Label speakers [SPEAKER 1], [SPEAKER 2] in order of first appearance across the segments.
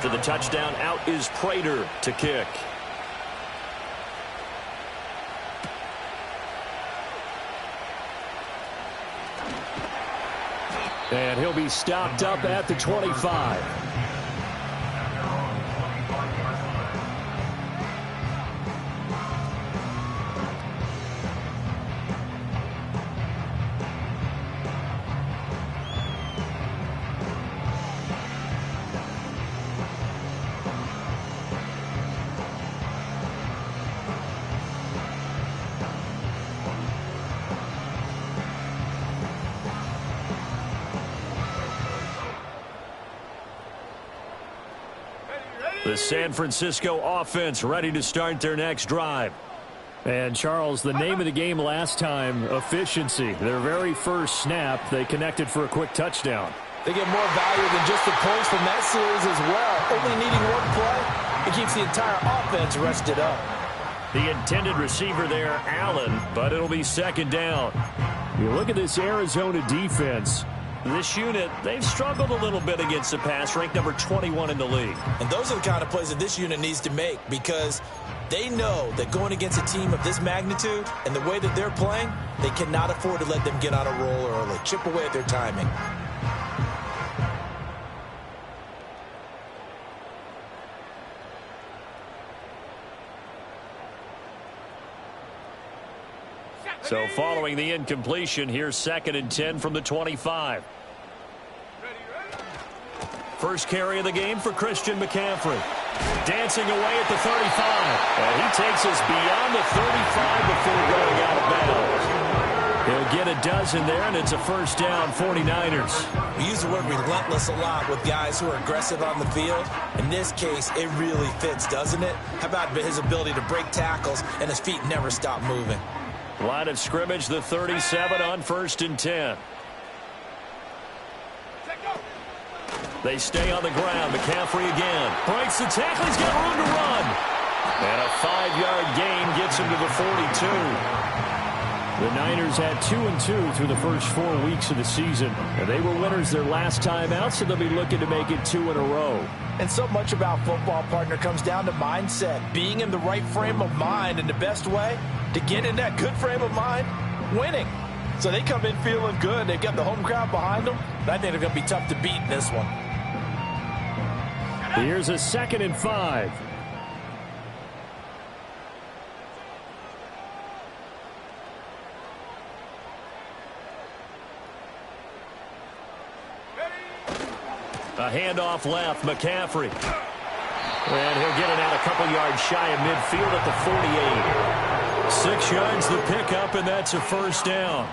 [SPEAKER 1] After the touchdown, out is Prater to kick.
[SPEAKER 2] And he'll be stopped up at the 25.
[SPEAKER 1] The San Francisco offense ready to start their next drive.
[SPEAKER 2] And, Charles, the name of the game last time, efficiency. Their very first snap, they connected for a quick touchdown.
[SPEAKER 3] They get more value than just the points from that series as well. Only needing one play, it keeps the entire offense rested up.
[SPEAKER 1] The intended receiver there, Allen, but it'll be second down.
[SPEAKER 2] You look at this Arizona defense.
[SPEAKER 1] This unit, they've struggled a little bit against the pass, ranked number 21 in the league.
[SPEAKER 3] And those are the kind of plays that this unit needs to make because they know that going against a team of this magnitude and the way that they're playing, they cannot afford to let them get on a roll early, chip away at their timing.
[SPEAKER 1] So following the incompletion, here's 2nd and 10 from the 25. First carry of the game for Christian McCaffrey. Dancing away at the 35. And he takes us beyond the 35 before going out of bounds. He'll get a dozen there, and it's a first down, 49ers.
[SPEAKER 3] We use the word relentless a lot with guys who are aggressive on the field. In this case, it really fits, doesn't it? How about his ability to break tackles and his feet never stop moving?
[SPEAKER 1] Line of scrimmage, the 37 on 1st and 10. They stay on the ground. McCaffrey again. Breaks the tackle. He's got room to run. And a 5-yard gain gets him to the 42.
[SPEAKER 2] The Niners had 2-2 through the first 4 weeks of the season. And they were winners their last time out, so they'll be looking to make it 2 in a row.
[SPEAKER 3] And so much about football, partner, comes down to mindset. Being in the right frame of mind, and the best way to get in that good frame of mind, winning. So they come in feeling good. They've got the home crowd behind them. I think they're going to be tough to beat in this one.
[SPEAKER 2] Here's a 2nd and 5.
[SPEAKER 1] A handoff left, McCaffrey. And he'll get it out a couple yards shy of midfield at the 48. 6 yards the pickup, and that's a first down.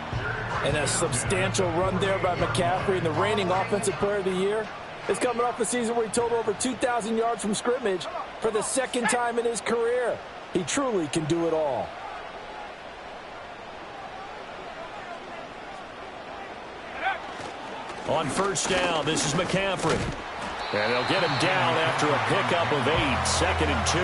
[SPEAKER 3] And a substantial run there by McCaffrey, and the reigning offensive player of the year is coming off a season where he totaled over 2,000 yards from scrimmage for the 2nd time in his career. He truly can do it all.
[SPEAKER 1] On first down, this is McCaffrey. And they'll get him down after a pickup of 8, 2nd and 2.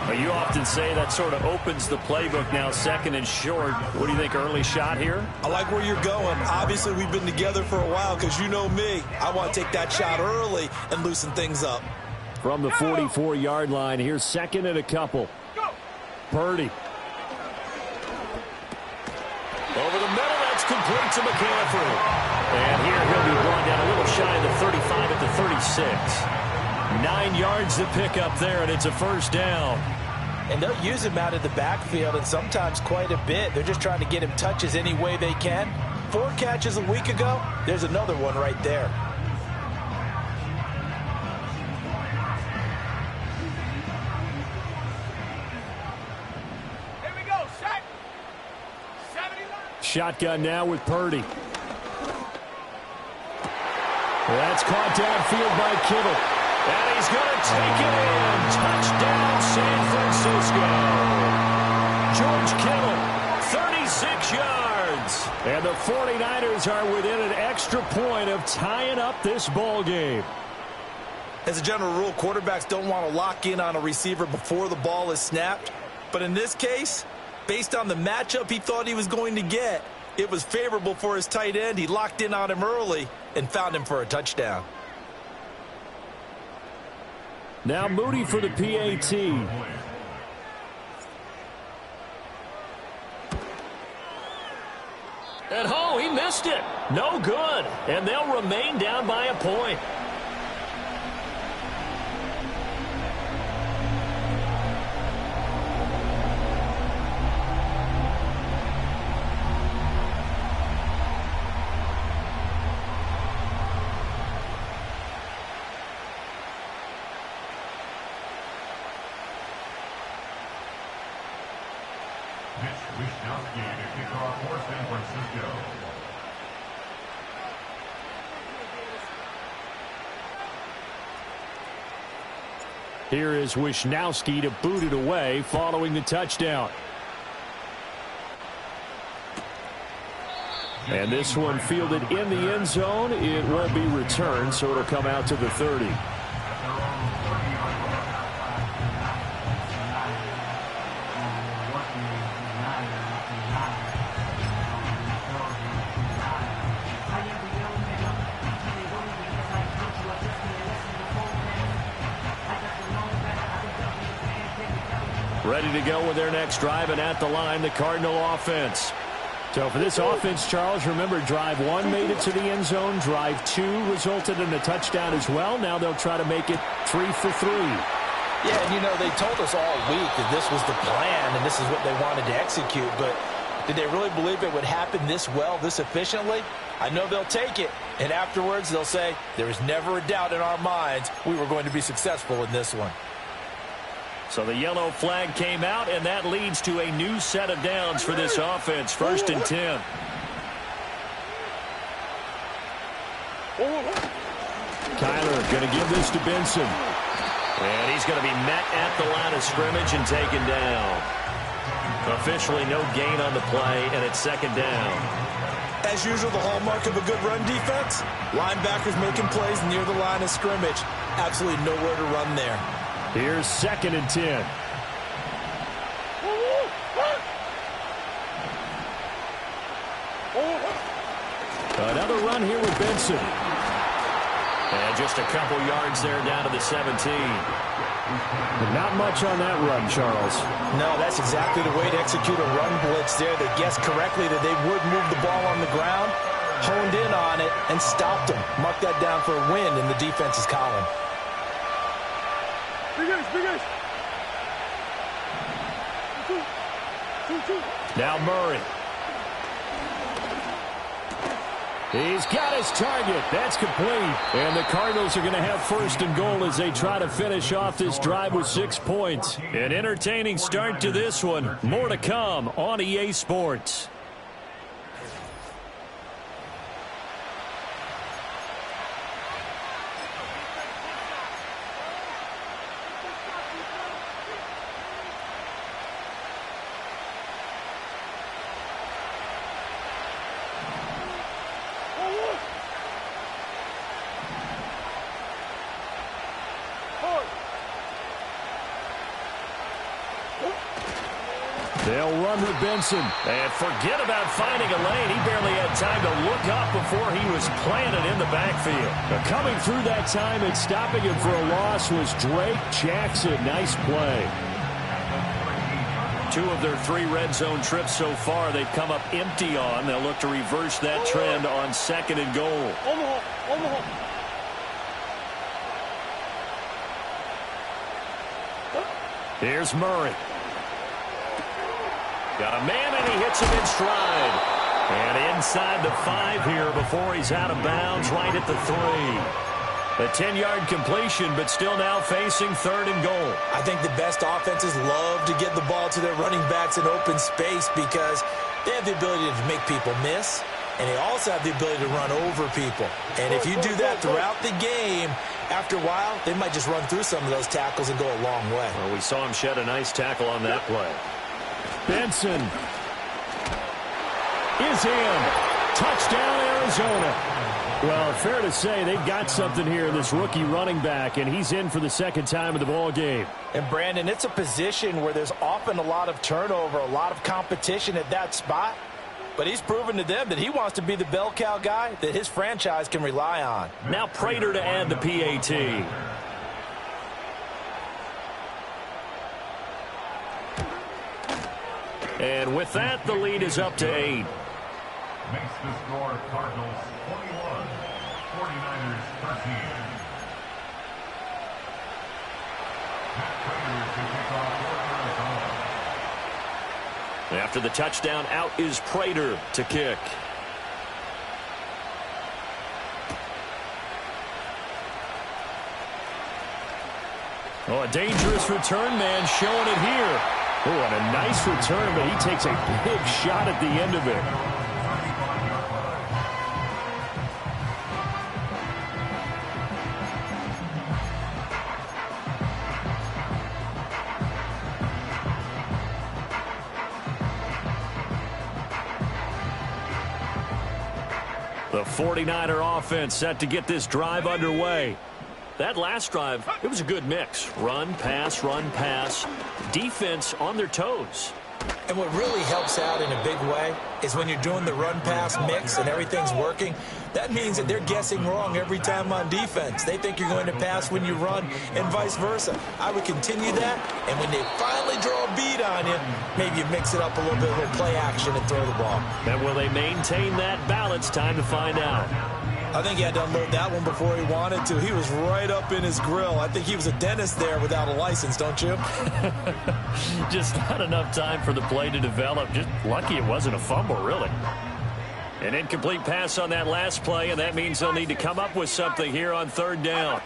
[SPEAKER 1] Now, you often say that sort of opens the playbook now, 2nd and short. What do you think, early shot here?
[SPEAKER 3] I like where you're going. Obviously, we've been together for a while because you know me. I want to take that shot early and loosen things up.
[SPEAKER 2] From the 44-yard line, here's 2nd and a couple. Purdy.
[SPEAKER 1] Over the middle, that's complete to McCaffrey. And here he'll be brought down a little shy of the 35 at the 36. 9 yards to pick up there, and it's a first down.
[SPEAKER 3] And they'll use him out of the backfield, and sometimes quite a bit. They're just trying to get him touches any way they can. 4 catches a week ago. There's another one right there.
[SPEAKER 4] Here we go, set.
[SPEAKER 2] Shotgun now with Purdy. That's caught downfield by Kittle.
[SPEAKER 1] And he's going to take it in. Touchdown, San Francisco. George Kittle, 36 yards.
[SPEAKER 2] And the 49ers are within an extra point of tying up this ball game.
[SPEAKER 3] As a general rule, quarterbacks don't want to lock in on a receiver before the ball is snapped. But in this case, based on the matchup he thought he was going to get, it was favorable for his tight end. He locked in on him early and found him for a touchdown.
[SPEAKER 2] Now Moody for the PAT.
[SPEAKER 1] At home, he missed it. No good. And they'll remain down by a point.
[SPEAKER 2] Here is Wisnowski to boot it away following the touchdown. And this one fielded in the end zone. It won't be returned, so it'll come out to the 30. Ready to go with their next drive, and at the line, the Cardinal offense. So for this offense, Charles, remember, drive 1 made it to the end zone. Drive 2 resulted in a touchdown as well. Now they'll try to make it 3 for 3.
[SPEAKER 3] Yeah, and you know, they told us all week that this was the plan and this is what they wanted to execute, but did they really believe it would happen this well, this efficiently? I know they'll take it, and afterwards they'll say, there is never a doubt in our minds we were going to be successful in this one.
[SPEAKER 1] So the yellow flag came out, and that leads to a new set of downs for this offense. 1st and 10.
[SPEAKER 2] Kyler going to give this to Benson.
[SPEAKER 1] And he's going to be met at the line of scrimmage and taken down. Officially no gain on the play, and it's 2nd down.
[SPEAKER 3] As usual, the hallmark of a good run defense, linebackers making plays near the line of scrimmage. Absolutely nowhere to run there.
[SPEAKER 2] Here's 2nd and 10. Another run here with Benson.
[SPEAKER 1] And just a couple yards there down to the 17.
[SPEAKER 2] But not much on that run, Charles.
[SPEAKER 3] No, that's exactly the way to execute a run blitz there. They guessed correctly that they would move the ball on the ground, honed in on it, and stopped them. Mark that down for a win in the defense's column.
[SPEAKER 2] Now Murray. He's got his target. That's complete. And the Cardinals are going to have 1st and goal as they try to finish off this drive with 6 points.
[SPEAKER 1] An entertaining start to this one. More to come on EA Sports.
[SPEAKER 2] They'll run with Benson.
[SPEAKER 1] And forget about finding a lane. He barely had time to look up before he was planted in the backfield.
[SPEAKER 2] Coming through that time and stopping him for a loss was Drake Jackson. Nice play.
[SPEAKER 1] 2 of their 3 red zone trips so far they've come up empty on. They'll look to reverse that trend on 2nd and goal.
[SPEAKER 2] Here's Murray.
[SPEAKER 1] Got a man, and he hits him in stride. And inside the 5 here before he's out of bounds, right at the 3. A 10-yard completion, but still now facing 3rd and goal.
[SPEAKER 3] I think the best offenses love to get the ball to their running backs in open space because they have the ability to make people miss, and they also have the ability to run over people. And if you do that throughout the game, after a while, they might just run through some of those tackles and go a long way.
[SPEAKER 1] Well, we saw him shed a nice tackle on that play.
[SPEAKER 2] Benson is in. Touchdown, Arizona. Well, fair to say they've got something here in this rookie running back, and he's in for the 2nd time of the ball game.
[SPEAKER 3] And, Brandon, it's a position where there's often a lot of turnover, a lot of competition at that spot. But he's proven to them that he wants to be the bell cow guy that his franchise can rely on.
[SPEAKER 1] Now Prater to add the PAT. And with that, the lead is up to 8.
[SPEAKER 4] Makes the score Cardinals 21, 49ers 13.
[SPEAKER 1] After the touchdown, out is Prater to kick. Oh, a dangerous return man showing it here. Oh, and a nice return, but he takes a big shot at the end of it. The 49er offense set to get this drive underway. That last drive, it was a good mix. Run, pass, defense on their toes.
[SPEAKER 3] And what really helps out in a big way is when you're doing the run-pass mix and everything's working, that means that they're guessing wrong every time on defense. They think you're going to pass when you run and vice versa. I would continue that, and when they finally draw a beat on you, maybe you mix it up a little bit, a little play action and throw the ball.
[SPEAKER 1] And will they maintain that balance? Time to find out.
[SPEAKER 3] I think he had to unload that one before he wanted to. He was right up in his grill. I think he was a dentist there without a license, don't you?
[SPEAKER 1] Just not enough time for the play to develop. Just lucky it wasn't a fumble, really. An incomplete pass on that last play, and that means they'll need to come up with something here on third down.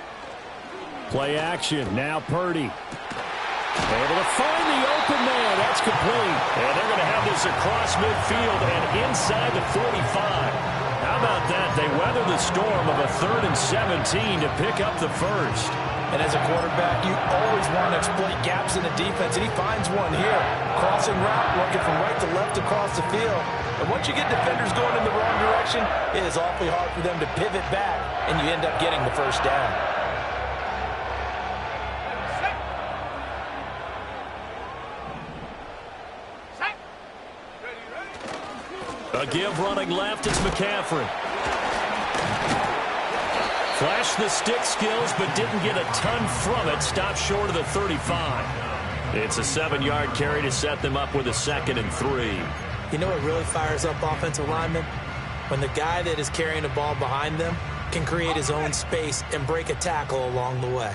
[SPEAKER 1] Play action. Now Purdy. Able to find the open man. That's complete. And they're going to have this across midfield and inside the 45. How about that? They weather the storm of a 3rd and 17 to pick up the first.
[SPEAKER 3] And as a quarterback, you always want to exploit gaps in the defense, and he finds one here. Crossing route, working from right to left across the field. And once you get defenders going in the wrong direction, it is awfully hard for them to pivot back, and you end up getting the first down.
[SPEAKER 1] A give running left, it's McCaffrey. Flashed the stick skills, but didn't get a ton from it. Stopped short of the 35. It's a 7-yard carry to set them up with a 2nd and 3.
[SPEAKER 3] You know what really fires up offensive linemen? When the guy that is carrying the ball behind them can create his own space and break a tackle along the way.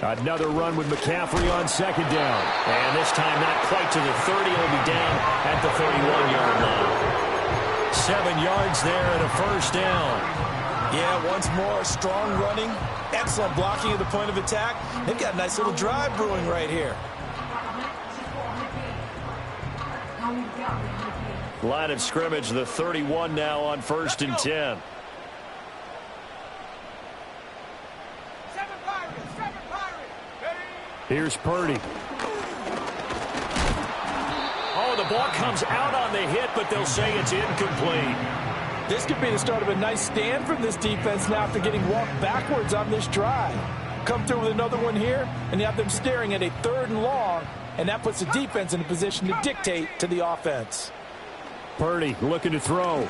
[SPEAKER 1] Another run with McCaffrey on 2nd down. And this time not quite to the 30. He'll be down at the 31-yard line. 7 yards there and a first down.
[SPEAKER 3] Yeah, once more, strong running, excellent blocking at the point of attack. They've got a nice little drive brewing right here.
[SPEAKER 1] Line of scrimmage, the 31 now on 1st and 10. Here's Purdy. Oh, the ball comes out on the hit, but they'll say it's incomplete.
[SPEAKER 3] This could be the start of a nice stand from this defense now after getting walked backwards on this drive. Come through with another one here, and you have them staring at a 3rd and long, and that puts the defense in a position to dictate to the offense.
[SPEAKER 1] Purdy looking to throw. And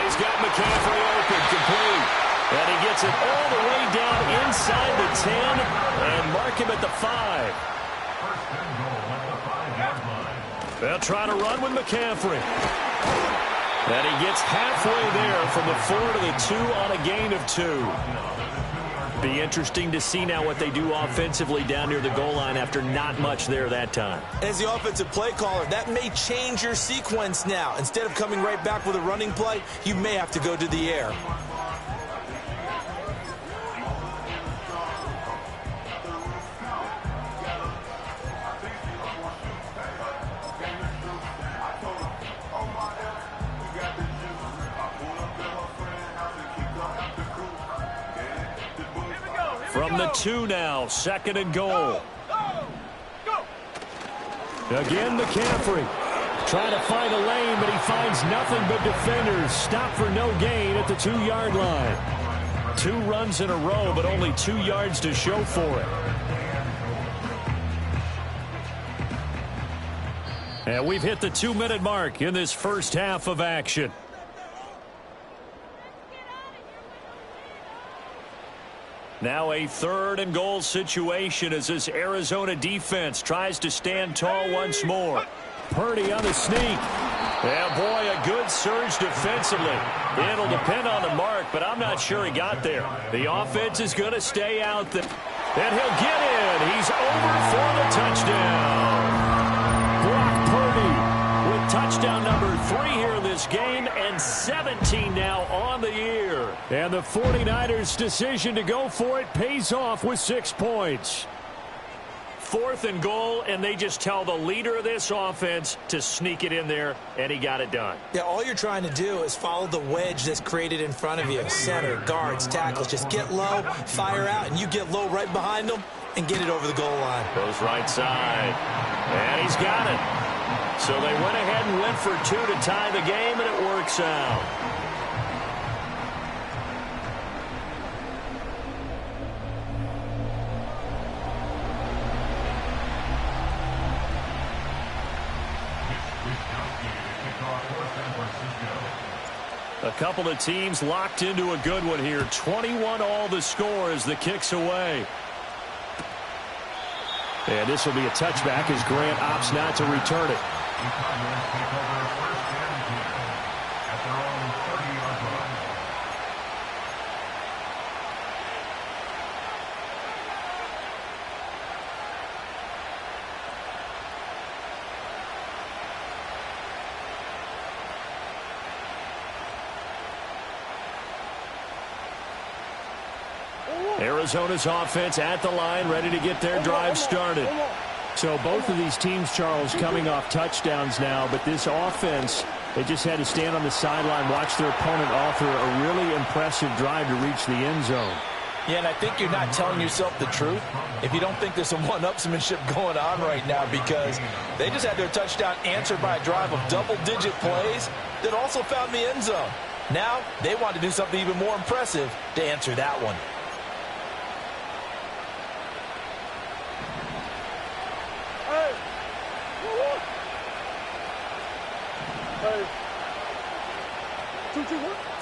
[SPEAKER 1] he's got McCaffrey open, complete. And he gets it all the way down inside the 10 and mark him at the 5. They'll try to run with McCaffrey. And he gets halfway there from the 4 to the 2 on a gain of 2. Be interesting to see now what they do offensively down near the goal line after not much there that time.
[SPEAKER 3] As the offensive play caller, that may change your sequence now. Instead of coming right back with a running play, you may have to go to the air.
[SPEAKER 1] From the 2 now, 2nd and goal. Again, McCaffrey trying to find a lane, but he finds nothing but defenders. Stop for no gain at the 2-yard line. 2 runs in a row, but only 2 yards to show for it. And we've hit the 2-minute mark in this first half of action. Now a 3rd and goal situation as this Arizona defense tries to stand tall once more.
[SPEAKER 2] Purdy on the sneak.
[SPEAKER 1] Yeah, boy, a good surge defensively. It'll depend on the mark, but I'm not sure he got there. The offense is going to stay out there. And he'll get in. He's over for the touchdown. Brock Purdy with touchdown number 3 here in this game, and 17 now on the year.
[SPEAKER 2] And the 49ers' decision to go for it pays off with 6 points.
[SPEAKER 1] 4th and goal, and they just tell the leader of this offense to sneak it in there, and he got it done.
[SPEAKER 3] Yeah, all you're trying to do is follow the wedge that's created in front of you. Center, guards, tackles. Just get low, fire out, and you get low right behind them and get it over the goal line.
[SPEAKER 1] Goes right side, and he's got it. So they went ahead and went for 2 to tie the game, and it works out. A couple of teams locked into a good one here. 21 all the score as the kick's away.
[SPEAKER 2] And this will be a touchback as Grant opts not to return it.
[SPEAKER 1] Arizona's offense at the line, ready to get their drive started.
[SPEAKER 2] So both of these teams, Charles, coming off touchdowns now, but this offense, they just had to stand on the sideline, watch their opponent author a really impressive drive to reach the end zone.
[SPEAKER 3] Yeah, and I think you're not telling yourself the truth if you don't think there's some one-upsmanship going on right now, because they just had their touchdown answered by a drive of double-digit plays that also found the end zone. Now they want to do something even more impressive to answer that one.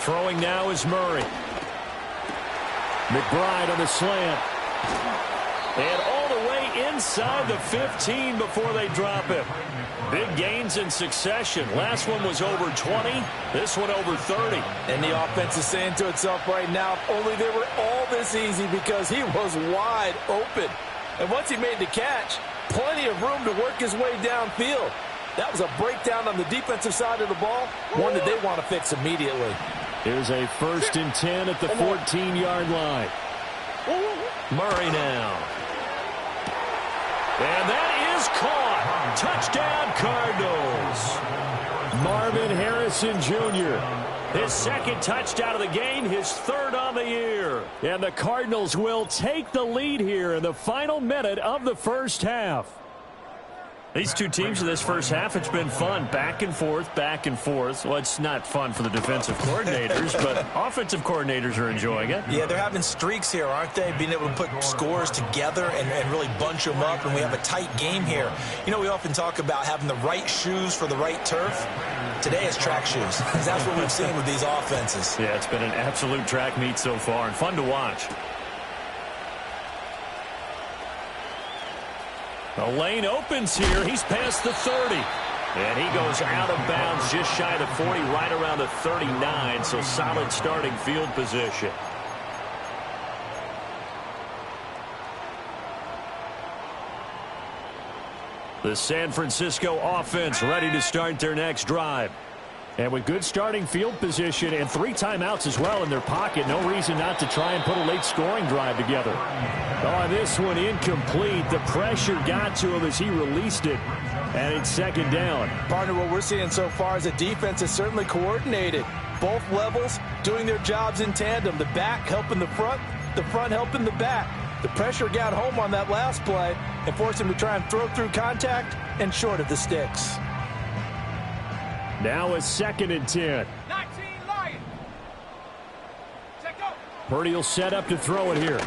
[SPEAKER 1] Throwing now is Murray.
[SPEAKER 2] McBride on the slant.
[SPEAKER 1] And all the way inside the 15 before they drop him. Big gains in succession. Last one was over 20. This one over 30.
[SPEAKER 3] And the offense is saying to itself right now, if only they were all this easy, because he was wide open. And once he made the catch, plenty of room to work his way downfield. That was a breakdown on the defensive side of the ball, one that they want to fix immediately.
[SPEAKER 2] Here's a 1st and 10 at the 14-yard line.
[SPEAKER 1] Murray now. And that is caught. Touchdown, Cardinals.
[SPEAKER 2] Marvin Harrison Jr.
[SPEAKER 1] His 2nd touchdown of the game, his 3rd on the year.
[SPEAKER 2] And the Cardinals will take the lead here in the final minute of the first half.
[SPEAKER 1] These two teams in this first half, it's been fun. Back and forth, back and forth. Well, it's not fun for the defensive coordinators, but offensive coordinators are enjoying it.
[SPEAKER 3] Yeah, they're having streaks here, aren't they? Being able to put scores together and really bunch them up, and we have a tight game here. You know, we often talk about having the right shoes for the right turf. Today it's track shoes, because that's what we've seen with these offenses.
[SPEAKER 1] Yeah, it's been an absolute track meet so far, and fun to watch. The lane opens here. He's past the 30. And he goes out of bounds just shy of the 40, right around the 39. So solid starting field position. The San Francisco offense ready to start their next drive.
[SPEAKER 2] And with good starting field position and 3 timeouts as well in their pocket, no reason not to try and put a late scoring drive together. Oh, this one incomplete. The pressure got to him as he released it. And it's 2nd down.
[SPEAKER 3] Partner, what we're seeing so far is the defense is certainly coordinated. Both levels doing their jobs in tandem. The back helping the front helping the back. The pressure got home on that last play and forced him to try and throw through contact and short of the sticks.
[SPEAKER 2] Now a 2nd and 10.
[SPEAKER 5] 19 Lions. Check out.
[SPEAKER 2] Purdy will set up to throw it here.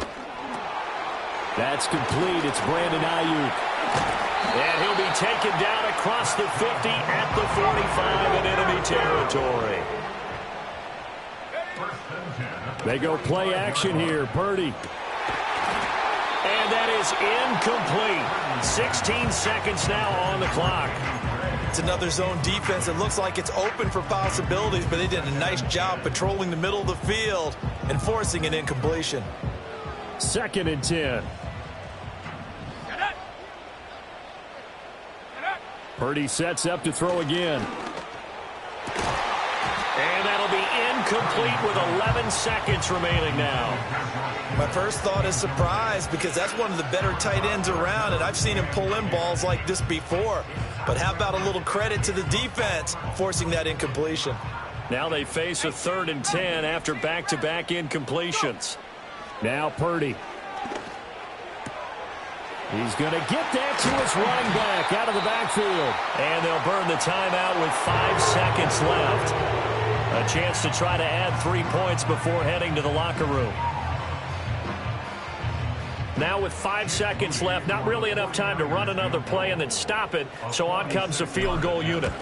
[SPEAKER 2] That's complete. It's Brandon Ayuk.
[SPEAKER 1] And he'll be taken down across the 50 at the 45 in enemy territory.
[SPEAKER 2] They go play action here. Purdy. And that is incomplete. 16 seconds now on the clock.
[SPEAKER 3] It's another zone defense. It looks like it's open for possibilities, but they did a nice job patrolling the middle of the field and forcing an incompletion.
[SPEAKER 2] 2nd and 10. Purdy sets up to throw again. And that'll be incomplete with 11 seconds remaining now.
[SPEAKER 3] My first thought is surprise because that's one of the better tight ends around, and I've seen him pull in balls like this before. But how about a little credit to the defense forcing that incompletion?
[SPEAKER 2] Now they face a 3rd and 10 after back-to-back incompletions. Now Purdy. He's going to get that to his running back out of the backfield. And they'll burn the timeout with 5 seconds left. A chance to try to add 3 points before heading to the locker room. Now with 5 seconds left, not really enough time to run another play and then stop it. So on comes the field goal unit.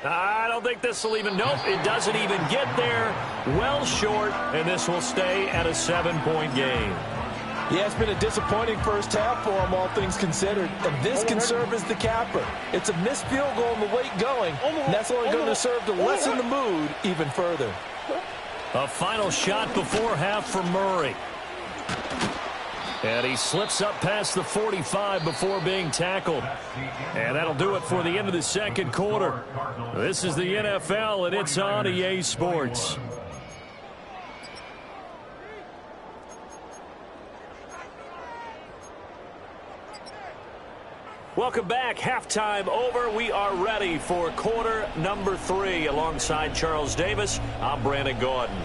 [SPEAKER 2] I don't think this will even, nope, it doesn't even get there. Well short, and this will stay at a 7-point game.
[SPEAKER 3] Yeah, it's been a disappointing first half for them, all things considered. And this can serve as the capper. It's a missed field goal in the late going, and that's only going to serve to lessen the mood even further.
[SPEAKER 2] A final shot before half for Murray. And he slips up past the 45 before being tackled. And that'll do it for the end of the second quarter. This is the NFL, and it's on EA Sports. Welcome back. Halftime over. We are ready for quarter number 3. Alongside Charles Davis, I'm Brandon Gaudin.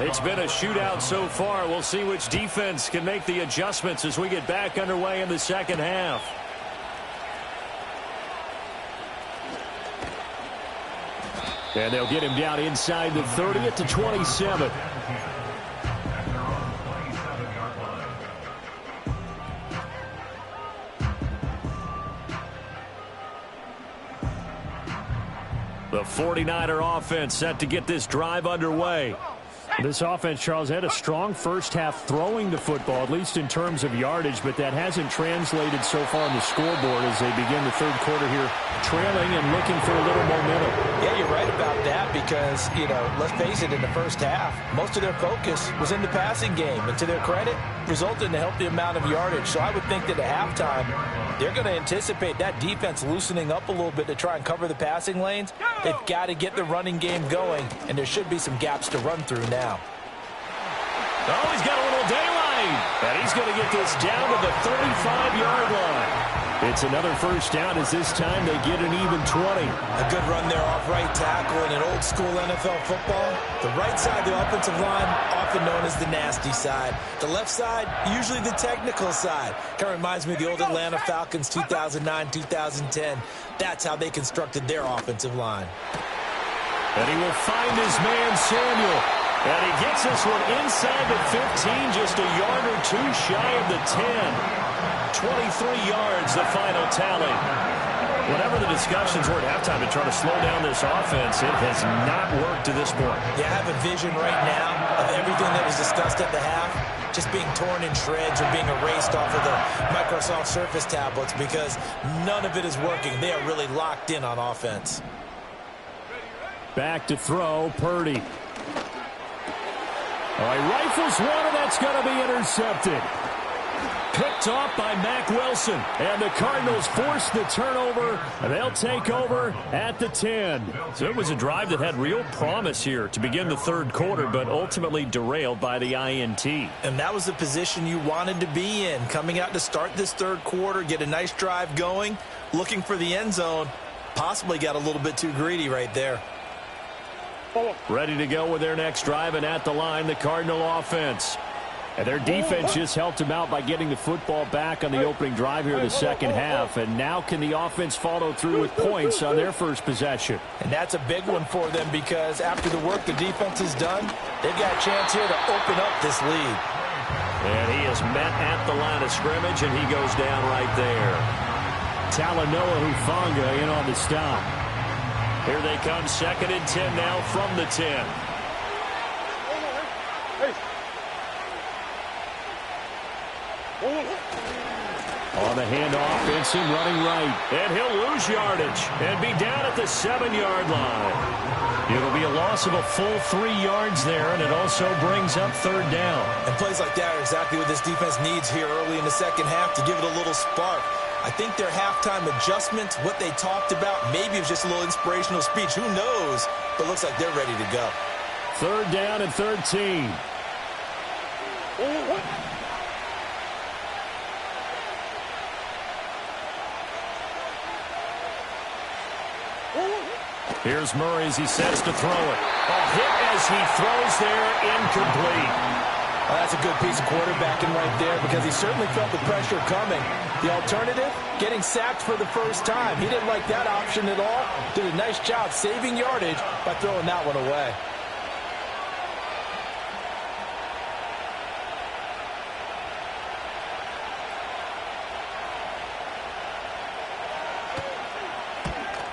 [SPEAKER 2] It's been a shootout so far. We'll see which defense can make the adjustments as we get back underway in the second half. And they'll get him down inside the 30 at the 27. The 49er offense set to get this drive underway. This offense, Charles, had a strong first half throwing the football, at least in terms of yardage, but that hasn't translated so far on the scoreboard as they begin the third quarter here, trailing and looking for a little momentum.
[SPEAKER 3] Yeah, you're right about that because, let's face it, in the first half, most of their focus was in the passing game, and to their credit, resulted in a healthy amount of yardage. So I would think that at halftime, they're going to anticipate that defense loosening up a little bit to try and cover the passing lanes. They've got to get the running game going, and there should be some gaps to run through now.
[SPEAKER 2] Oh, he's got a little daylight, and he's going to get this down to the 35-yard line. It's another first down as this time they get an even 20.
[SPEAKER 3] A good run there off right tackle in an old-school NFL football. The right side of the offensive line, often known as the nasty side. The left side, usually the technical side. Kind of reminds me of the old Atlanta Falcons 2009-2010. That's how they constructed their offensive line.
[SPEAKER 2] And he will find his man, Samuel. And he gets this one inside the 15, just a yard or two shy of the 10. 23 yards, the final tally. Whatever the discussions were at halftime to try to slow down this offense, it has not worked to this point.
[SPEAKER 3] Yeah, I have a vision right now of everything that was discussed at the half just being torn in shreds or being erased off of the Microsoft Surface tablets because none of it is working. They are really locked in on offense.
[SPEAKER 2] Back to throw, Purdy. All right, rifles one, and that's going to be intercepted. Picked off by Mack Wilson. And the Cardinals force the turnover, and they'll take over at the 10. So it was a drive that had real promise here to begin the third quarter, but ultimately derailed by the INT.
[SPEAKER 3] And that was the position you wanted to be in. Coming out to start this third quarter, get a nice drive going, looking for the end zone. Possibly got a little bit too greedy right there.
[SPEAKER 2] Ready to go with their next drive, and at the line, the Cardinal offense. And their defense just helped them out by getting the football back on the opening drive here in the second half. And now can the offense follow through with points on their first possession?
[SPEAKER 3] And that's a big one for them because after the work the defense has done, they've got a chance here to open up this lead.
[SPEAKER 2] And he is met at the line of scrimmage, and he goes down right there. Talanoa Hufanga in on the stop. Here they come, 2nd and 10 now from the 10. On the handoff, Benson running right.
[SPEAKER 1] And he'll lose yardage and be down at the 7-yard line. It'll be a loss of a full 3 yards there, and it also brings up 3rd down.
[SPEAKER 3] And plays like that are exactly what this defense needs here early in the second half to give it a little spark. I think their halftime adjustment, what they talked about, maybe it was just a little inspirational speech. Who knows? But it looks like they're ready to go.
[SPEAKER 2] 3rd down and 13.
[SPEAKER 1] Here's Murray as he sets to throw it. A hit as he throws there, incomplete.
[SPEAKER 3] Well, that's a good piece of quarterbacking right there because he certainly felt the pressure coming. The alternative, getting sacked for the first time. He didn't like that option at all. Did a nice job saving yardage by throwing that one away.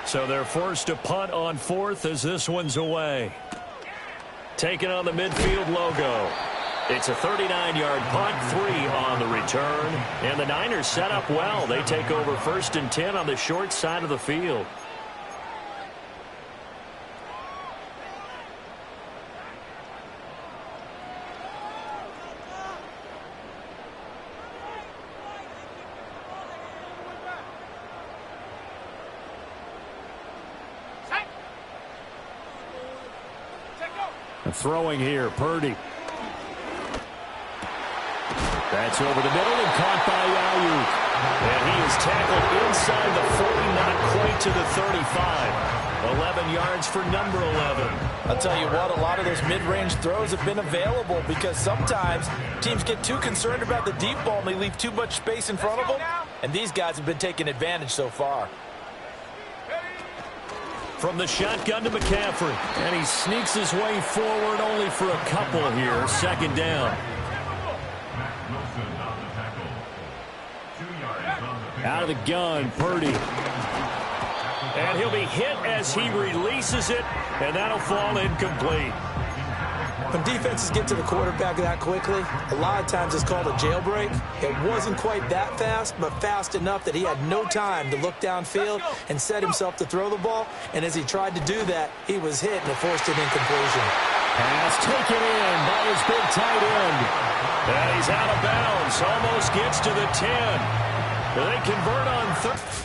[SPEAKER 1] So they're forced to punt on 4th as this one's away. Taking on the midfield logo. It's a 39-yard punt, 3 on the return. And the Niners set up well. They take over 1st and 10 on the short side of the field.
[SPEAKER 2] Throwing here, Purdy. That's over the middle and caught by Ayuk.
[SPEAKER 1] And he is tackled inside the 40, not quite to the 35. 11 yards for number 11.
[SPEAKER 3] I'll tell you what, a lot of those mid-range throws have been available because sometimes teams get too concerned about the deep ball and they leave too much space in front of them. And these guys have been taking advantage so far.
[SPEAKER 1] From the shotgun to McCaffrey. And he sneaks his way forward only for a couple here. 2nd down.
[SPEAKER 2] Out of the gun, Purdy.
[SPEAKER 1] And he'll be hit as he releases it. And that'll fall incomplete.
[SPEAKER 3] When defenses get to the quarterback that quickly, a lot of times it's called a jailbreak. It wasn't quite that fast, but fast enough that he had no time to look downfield and set himself to throw the ball. And as he tried to do that, he was hit and it forced an incompletion.
[SPEAKER 2] Pass taken in by his big tight end.
[SPEAKER 1] And he's out of bounds. Almost gets to the 10. They convert on 3rd.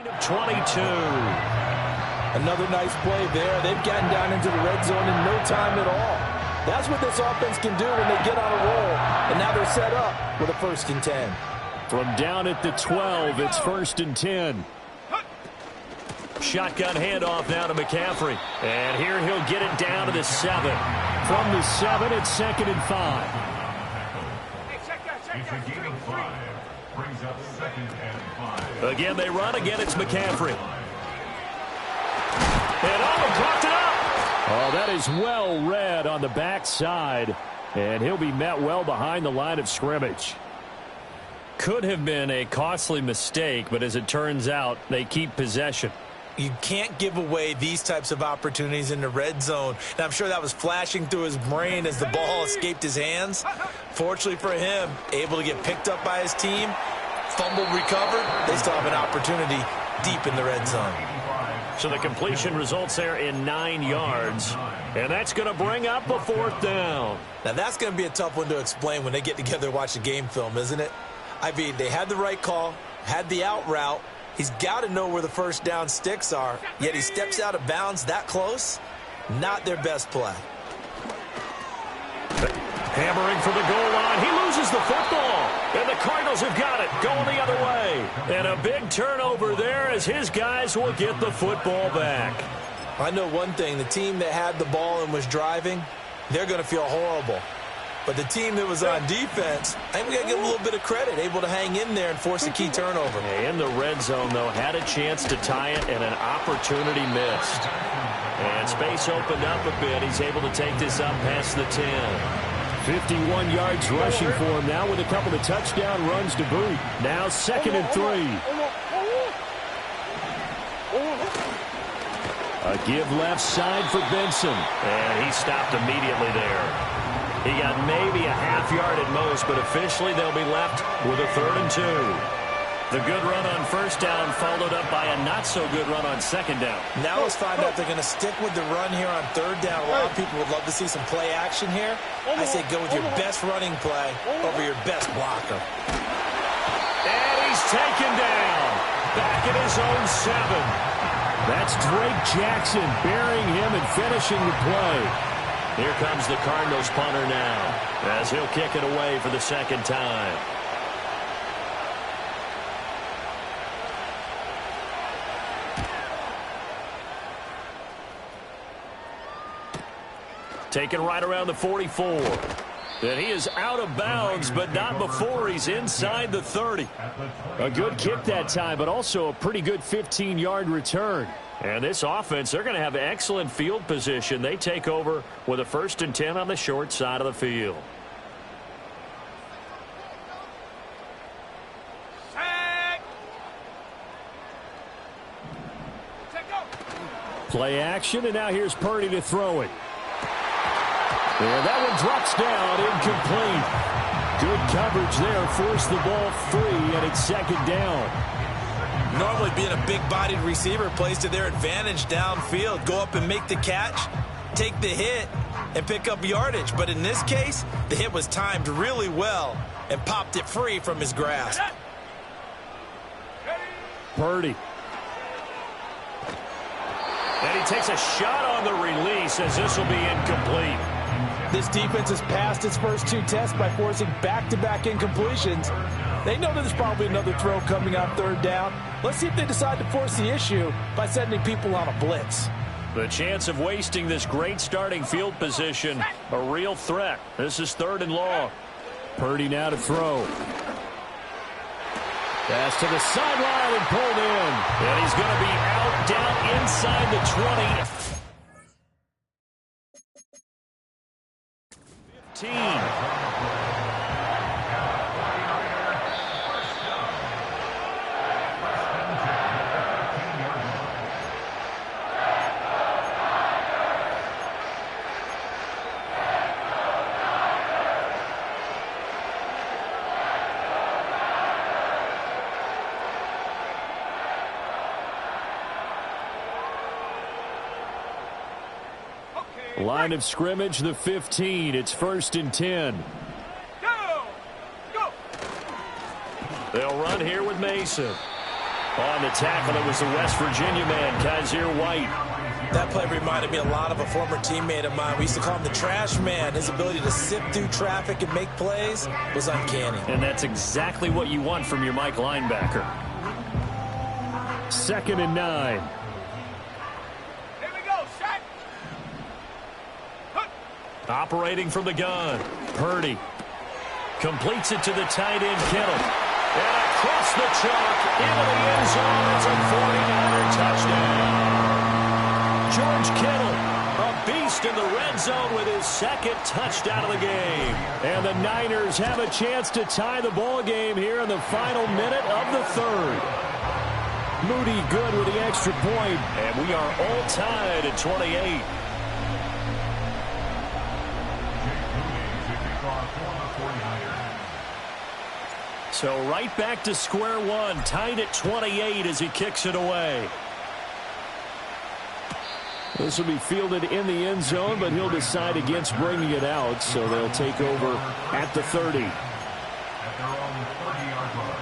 [SPEAKER 1] Of 22.
[SPEAKER 3] Another nice play there. They've gotten down into the red zone in no time at all. That's what this offense can do when they get on a roll. And now they're set up with a 1st and 10.
[SPEAKER 2] From down at the 12, it's 1st and 10.
[SPEAKER 1] Shotgun handoff now to McCaffrey. And here he'll get it down to the 7.
[SPEAKER 2] From the 7, it's 2nd and 5.
[SPEAKER 4] It's a gain of 5. Brings up 2nd and 5.
[SPEAKER 1] Again, they run. Again, it's McCaffrey. And popped it up.
[SPEAKER 2] Oh, that is well read on the backside. And he'll be met well behind the line of scrimmage.
[SPEAKER 1] Could have been a costly mistake, but as it turns out, they keep possession.
[SPEAKER 3] You can't give away these types of opportunities in the red zone. And I'm sure that was flashing through his brain as the ball escaped his hands. Fortunately for him, able to get picked up by his team, fumble recovered. They still have an opportunity deep in the red zone.
[SPEAKER 1] So the completion results there in 9 yards. And that's going to bring up a 4th down.
[SPEAKER 3] Now that's going to be a tough one to explain when they get together and watch the game film, isn't it? I mean, they had the right call, had the out route. He's got to know where the 1st down sticks are, yet he steps out of bounds that close. Not their best play.
[SPEAKER 1] Hammering for the goal line. He loses the football. And the Cardinals have got it, going the other way. And a big turnover there as his guys will get the football back.
[SPEAKER 3] I know one thing. The team that had the ball and was driving, they're going to feel horrible. But the team that was on defense, I think we got to give them a little bit of credit, able to hang in there and force a key turnover.
[SPEAKER 2] In the red zone, though, had a chance to tie it and an opportunity missed. And space opened up a bit. He's able to take this up past the 10. 51 yards rushing for him now with a couple of touchdown runs to boot. Now 2nd and 3. A give left side for Benson. And he stopped immediately there. He got maybe a half yard at most, but officially they'll be left with a 3rd and 2. The good run on 1st down followed up by a not-so-good run on 2nd down.
[SPEAKER 3] Now let's find out if they're going to stick with the run here on 3rd down. A lot of people would love to see some play action here. I say go with your best running play over your best blocker.
[SPEAKER 2] And he's taken down. Back at his own 7. That's Drake Jackson burying him and finishing the play. Here comes the Cardinals punter now as he'll kick it away for the 2nd time. Taken right around the 44. And he is out of bounds, but not before he's inside the 30. A good kick that time, but also a pretty good 15-yard return. And this offense, they're going to have excellent field position. They take over with a 1st and 10 on the short side of the field. Play action, and now here's Purdy to throw it. And that one drops down, incomplete. Good coverage there, forced the ball free, and it's 2nd down.
[SPEAKER 3] Normally being a big-bodied receiver plays to their advantage downfield. Go up and make the catch, take the hit, and pick up yardage. But in this case, the hit was timed really well and popped it free from his grasp.
[SPEAKER 2] Purdy. And he takes a shot on the release as this will be incomplete.
[SPEAKER 3] This defense has passed its first 2 tests by forcing back-to-back incompletions. They know that there's probably another throw coming on 3rd down. Let's see if they decide to force the issue by sending people on a blitz.
[SPEAKER 2] The chance of wasting this great starting field position, a real threat. This is 3rd and long. Purdy now to throw. Pass to the sideline and pulled in. And he's going to be out down inside the 20. 15. Line of scrimmage, the 15. It's 1st and 10.
[SPEAKER 5] Go!
[SPEAKER 2] They'll run here with Mason. On the tackle, it was the West Virginia man, Kaiser White.
[SPEAKER 3] That play reminded me a lot of a former teammate of mine. We used to call him the trash man. His ability to sift through traffic and make plays was uncanny.
[SPEAKER 2] And that's exactly what you want from your Mike linebacker. 2nd and 9. Operating from the gun, Purdy completes it to the tight end, Kittle. And across the chalk into the end zone. It's a 49er touchdown. George Kittle, a beast in the red zone with his 2nd touchdown of the game. And the Niners have a chance to tie the ball game here in the final minute of the 3rd. Moody good with the extra point, and we are all tied at 28. So right back to square one, tied at 28 as he kicks it away. This will be fielded in the end zone, but he'll decide against bringing it out, so they'll take over at the 30.
[SPEAKER 4] At their own 30-yard line.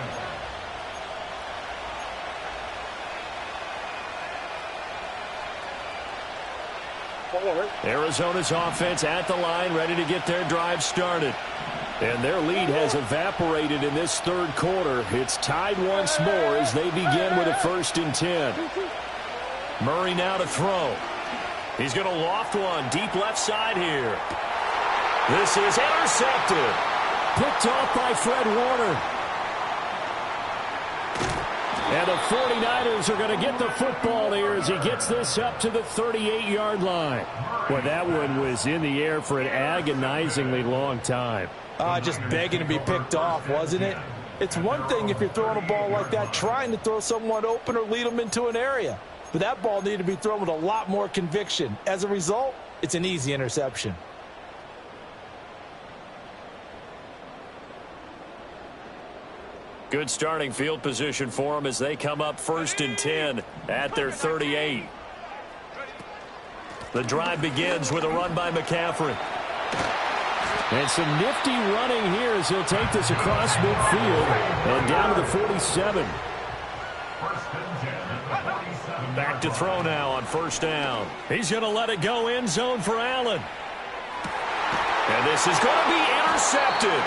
[SPEAKER 2] Arizona's offense at the line, ready to get their drive started. And their lead has evaporated in this 3rd quarter. It's tied once more as they begin with a 1st and 10. Murray now to throw.
[SPEAKER 1] He's going to loft one deep left side here. This is intercepted.
[SPEAKER 2] Picked off by Fred Warner. And the 49ers are going to get the football here as he gets this up to the 38-yard line. Well, that one was in the air for an agonizingly long time.
[SPEAKER 3] Just begging to be picked off, wasn't it? It's one thing if you're throwing a ball like that, trying to throw someone open or lead them into an area. But that ball needed to be thrown with a lot more conviction. As a result, it's an easy interception.
[SPEAKER 1] Good starting field position for them as they come up 1st and 10 at their 38. The drive begins with a run by McCaffrey.
[SPEAKER 2] And some nifty running here as he'll take this across midfield and down to the 47.
[SPEAKER 1] Back to throw now on 1st down. He's going to let it go end zone for Allen. And this is going to be intercepted.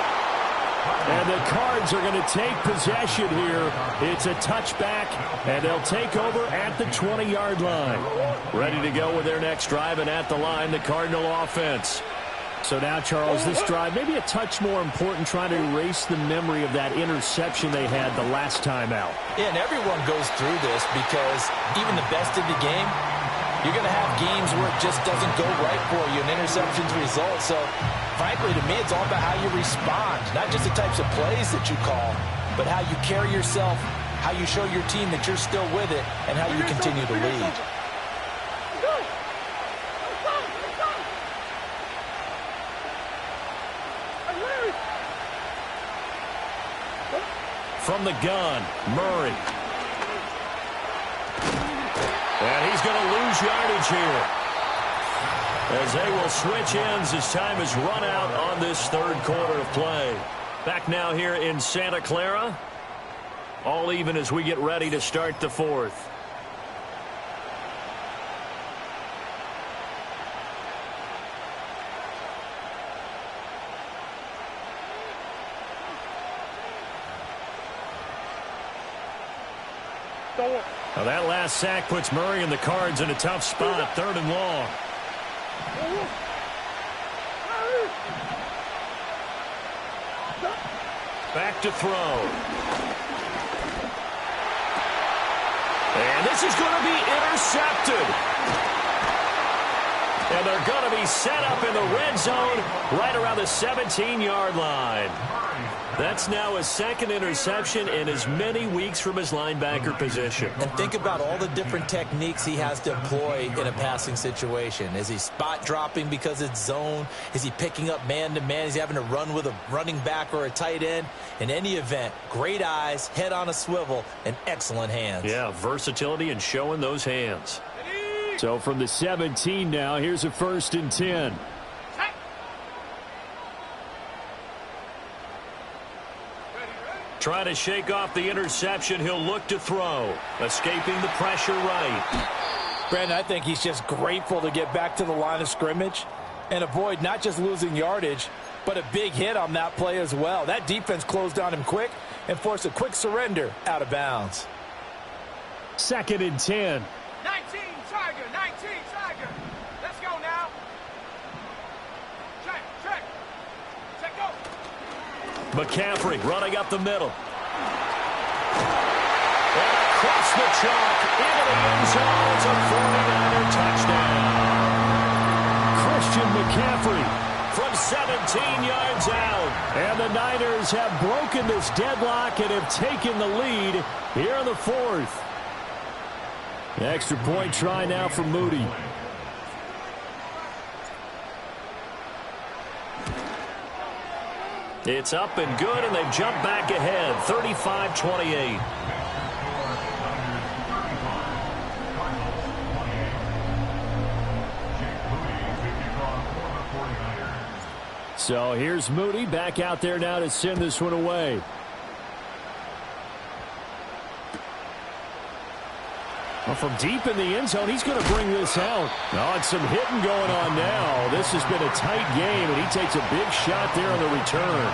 [SPEAKER 2] And the Cards are going to take possession here. It's a touchback, and they'll take over at the 20-yard line.
[SPEAKER 1] Ready to go with their next drive, and at the line, the Cardinal offense.
[SPEAKER 2] So now, Charles, this drive maybe a touch more important, trying to erase the memory of that interception they had the last time out.
[SPEAKER 3] Yeah, and everyone goes through this because even the best in the game, you're going to have games where it just doesn't go right for you, and interceptions result. So, frankly, to me, it's all about how you respond, not just the types of plays that you call, but how you carry yourself, how you show your team that you're still with it, and how you continue to lead.
[SPEAKER 1] From the gun, Murray. And he's going to lose yardage here, as they will switch ends as time has run out on this 3rd quarter of play. Back now here in Santa Clara. All even as we get ready to start the 4th. Now that last sack puts Murray and the Cards in a tough spot, 3rd and long. Back to throw. And this is going to be intercepted. And they're going to be set up in the red zone right around the 17-yard line. That's now his 2nd interception in as many weeks from his linebacker position.
[SPEAKER 3] And think about all the different techniques he has to employ in a passing situation. Is he spot dropping because it's zone? Is he picking up man-to-man? Is he having to run with a running back or a tight end? In any event, great eyes, head on a swivel, and excellent hands.
[SPEAKER 1] Yeah, versatility and showing those hands.
[SPEAKER 2] So from the 17 now, here's a 1st and 10.
[SPEAKER 1] Trying to shake off the interception. He'll look to throw. Escaping the pressure right.
[SPEAKER 3] Brandon, I think he's just grateful to get back to the line of scrimmage and avoid not just losing yardage, but a big hit on that play as well. That defense closed on him quick and forced a quick surrender out of bounds.
[SPEAKER 2] 2nd and 10.
[SPEAKER 5] 19 Tiger, 19 Tiger. Let's go now. Check, go.
[SPEAKER 1] McCaffrey running up the middle. And across the chalk into the end zone. It's a 49er touchdown.
[SPEAKER 2] Christian McCaffrey
[SPEAKER 1] from 17 yards out.
[SPEAKER 2] And the Niners have broken this deadlock and have taken the lead here in the 4th. Extra point try now for Moody.
[SPEAKER 1] It's up and good, and they've jumped back ahead, 35-28.
[SPEAKER 2] So here's Moody back out there now to send this one away. Well, from deep in the end zone, he's going to bring this out. Oh, and some hitting going on now. This has been a tight game, and he takes a big shot there on the return.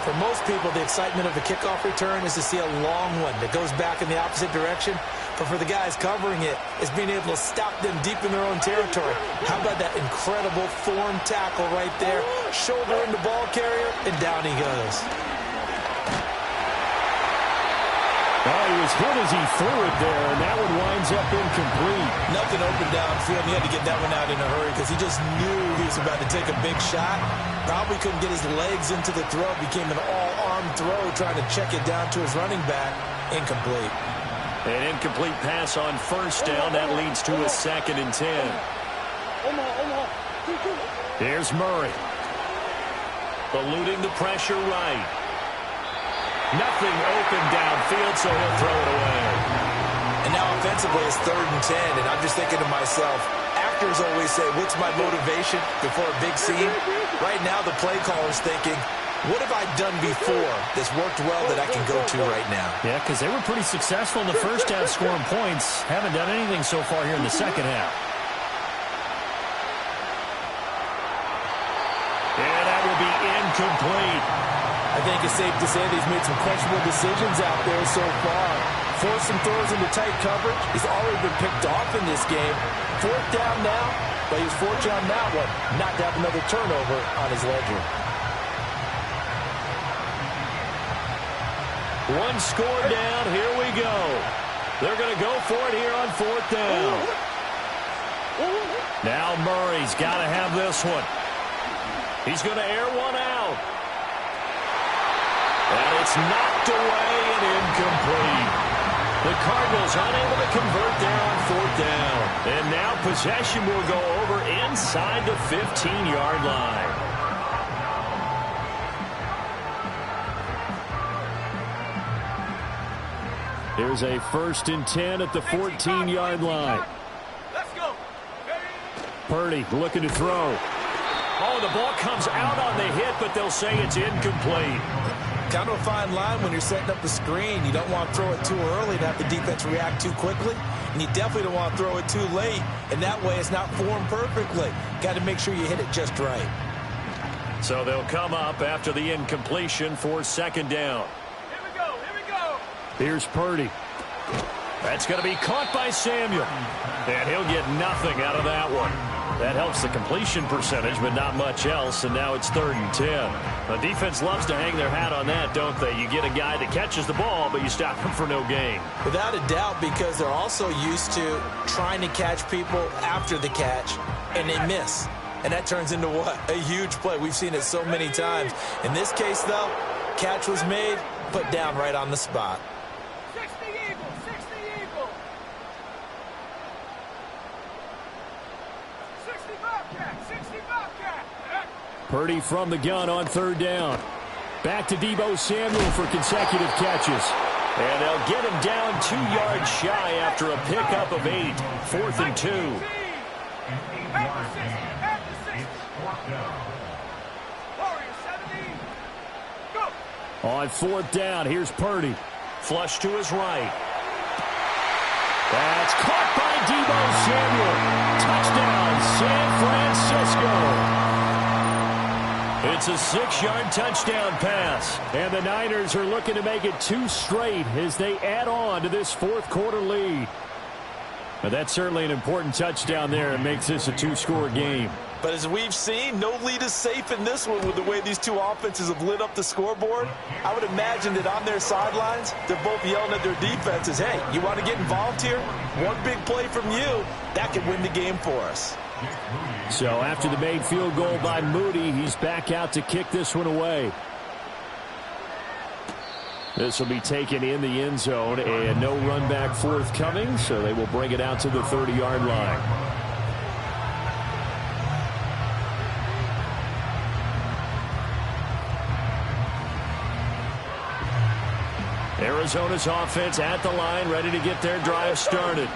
[SPEAKER 3] For most people, the excitement of the kickoff return is to see a long one that goes back in the opposite direction. But for the guys covering it, it's being able to stop them deep in their own territory. How about that incredible form tackle right there? Shoulder in the ball carrier, and down he goes.
[SPEAKER 2] Oh, he was hit as he threw it there, and that one winds up incomplete.
[SPEAKER 3] Nothing open downfield. He had to get that one out in a hurry because he just knew he was about to take a big shot. Probably couldn't get his legs into the throw. Became an all-arm throw, trying to check it down to his running back. Incomplete.
[SPEAKER 1] An incomplete pass on first down. That leads to a 2nd and 10.
[SPEAKER 2] Here's Murray.
[SPEAKER 1] Eluding the pressure right. Nothing open downfield, so he'll throw it away.
[SPEAKER 3] And now offensively it's 3rd and 10, and I'm just thinking to myself, actors always say, what's my motivation before a big scene? Right now the play caller's thinking, what have I done before that's worked well that I can go to right now?
[SPEAKER 2] Yeah, because they were pretty successful in the first half scoring points. Haven't done anything so far here in the second half.
[SPEAKER 1] And that will be incomplete.
[SPEAKER 3] I think it's safe to say that he's made some questionable decisions out there so far. Forced some throws into tight coverage. He's already been picked off in this game. 4th down now, but he's fortunate on that one not to have another turnover on his ledger.
[SPEAKER 1] One score down. Here we go. They're going to go for it here on 4th down. Now Murray's got to have this one. He's going to air one out. And it's knocked away and incomplete. The Cardinals unable to convert there on 4th down. And now possession will go over inside the 15-yard line.
[SPEAKER 2] Here's a 1st and 10 at the 14-yard line.
[SPEAKER 5] Let's go.
[SPEAKER 2] Purdy looking to throw.
[SPEAKER 1] Oh, the ball comes out on the hit, but they'll say it's incomplete.
[SPEAKER 3] Kind of a fine line when you're setting up the screen. You don't want to throw it too early and have the defense react too quickly. And you definitely don't want to throw it too late. And that way it's not formed perfectly. Got to make sure you hit it just right.
[SPEAKER 1] So they'll come up after the incompletion for 2nd down.
[SPEAKER 5] Here we go. Here we go.
[SPEAKER 2] Here's Purdy.
[SPEAKER 1] That's going to be caught by Samuel. And he'll get nothing out of that one. That helps the completion percentage, but not much else, and now it's 3rd and 10. The defense loves to hang their hat on that, don't they? You get a guy that catches the ball, but you stop him for no gain.
[SPEAKER 3] Without a doubt, because they're also used to trying to catch people after the catch, and they miss. And that turns into what? A huge play. We've seen it so many times. In this case, though, catch was made, put down right on the spot.
[SPEAKER 5] 60 Eagles. 60 Eagles. 60 Bobcat. 60 Bobcat.
[SPEAKER 2] Purdy from the gun on 3rd down. Back to Deebo Samuel for consecutive catches.
[SPEAKER 1] And they'll get him down 2 yards shy after a pickup of 8. 4th and 2.
[SPEAKER 5] At the 60. Warriors 70. Go.
[SPEAKER 2] On 4th down, here's Purdy.
[SPEAKER 1] Flush to his right.
[SPEAKER 2] That's caught by Deebo Samuel. Touchdown, San Francisco.
[SPEAKER 1] It's a 6-yard touchdown pass.
[SPEAKER 2] And the Niners are looking to make it 2 straight as they add on to this 4th quarter lead. But that's certainly an important touchdown there. It makes this a 2-score game.
[SPEAKER 3] But as we've seen, no lead is safe in this one with the way these two offenses have lit up the scoreboard. I would imagine that on their sidelines, they're both yelling at their defenses, hey, you want to get involved here? One big play from you, that could win the game for us.
[SPEAKER 2] So after the made field goal by Moody, he's back out to kick this one away. This will be taken in the end zone, and no run back forthcoming, so they will bring it out to the 30-yard line.
[SPEAKER 1] Arizona's offense at the line, ready to get their drive started.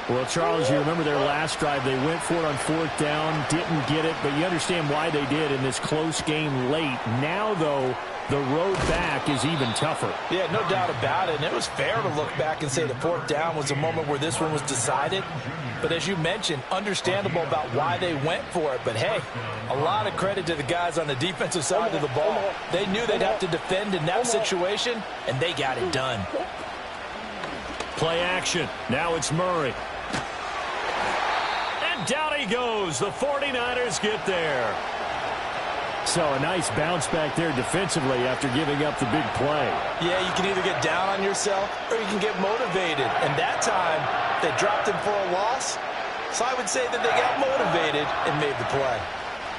[SPEAKER 2] Well, Charles, you remember their last drive. They went for it on 4th down, didn't get it, but you understand why they did in this close game late. Now, though, the road back is even tougher.
[SPEAKER 3] Yeah, no doubt about it. And it was fair to look back and say the 4th down was a moment where this one was decided. But as you mentioned, understandable about why they went for it. But, hey, a lot of credit to the guys on the defensive side of the ball. They knew they'd have to defend in that situation, and they got it done.
[SPEAKER 2] Play action. Now it's Murray. And down he goes. The 49ers get there. So a nice bounce back there defensively after giving up the big play.
[SPEAKER 3] Yeah, you can either get down on yourself or you can get motivated. And that time, they dropped him for a loss. So I would say that they got motivated and made the play.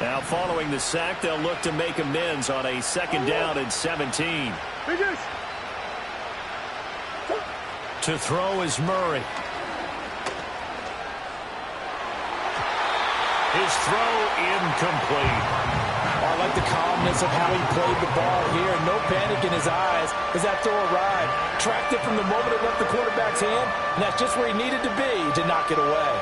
[SPEAKER 2] Now following the sack, they'll look to make amends on a 2nd down and 17. To throw is Murray. His throw incomplete.
[SPEAKER 3] I like the calmness of how he played the ball here. No panic in his eyes as that throw arrived. Tracked it from the moment it left the quarterback's hand, and that's just where he needed to be to knock it away.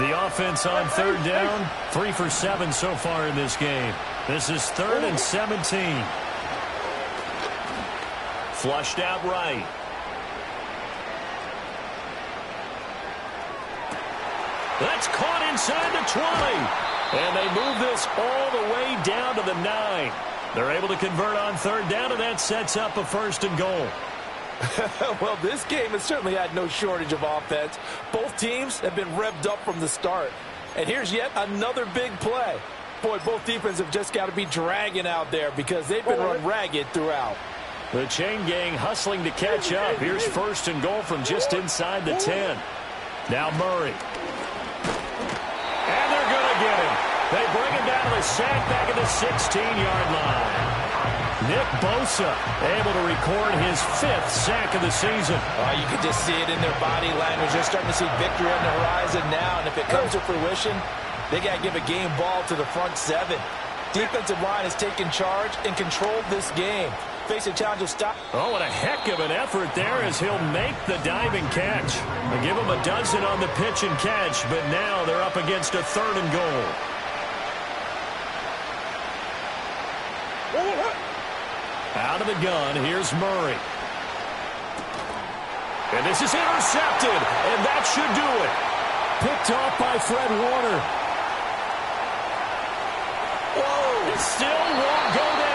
[SPEAKER 2] The offense on 3rd down, 3 for 7 so far in this game. This is 3rd and 17. Flushed out right. That's caught inside the 20. And they move this all the way down to the 9. They're able to convert on 3rd down, and that sets up a 1st and goal.
[SPEAKER 3] Well, this game has certainly had no shortage of offense. Both teams have been revved up from the start. And here's yet another big play. Boy, both defenses have just got to be dragging out there because they've been run ragged throughout.
[SPEAKER 2] The chain gang hustling to catch up. Here's 1st and goal from just inside the 10. Now Murray. And they're going to get him. They bring him down to the sack back at the 16-yard line. Nick Bosa able to record his 5th sack of the season.
[SPEAKER 3] You can just see it in their body language. They're starting to see victory on the horizon now, and if it comes to fruition, they got to give a game ball to the front 7. Defensive line has taken charge and controlled this game. Face a challenge of stop.
[SPEAKER 2] Oh, what a heck of an effort there as he'll make the diving catch. They give him a dozen on the pitch and catch, but now they're up against a 3rd and goal. Out of the gun, here's Murray. And this is intercepted, and that should do it. Picked off by Fred Warner. Whoa, it still won't go down.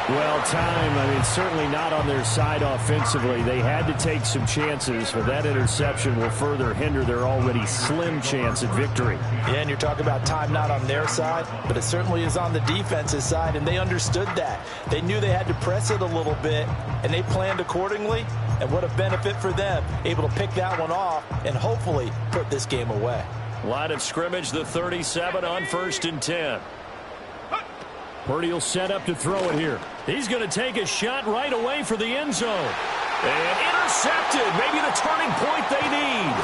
[SPEAKER 2] Well, time, certainly not on their side offensively. They had to take some chances, but that interception will further hinder their already slim chance at victory.
[SPEAKER 3] Yeah, and you're talking about time not on their side, but it certainly is on the defense's side, and they understood that. They knew they had to press it a little bit, and they planned accordingly, and what a benefit for them, able to pick that one off and hopefully put this game away.
[SPEAKER 2] Line of scrimmage, the 37 on 1st and 10. Purdy will set up to throw it here. He's going to take a shot right away for the end zone. And intercepted. Maybe the turning point they need.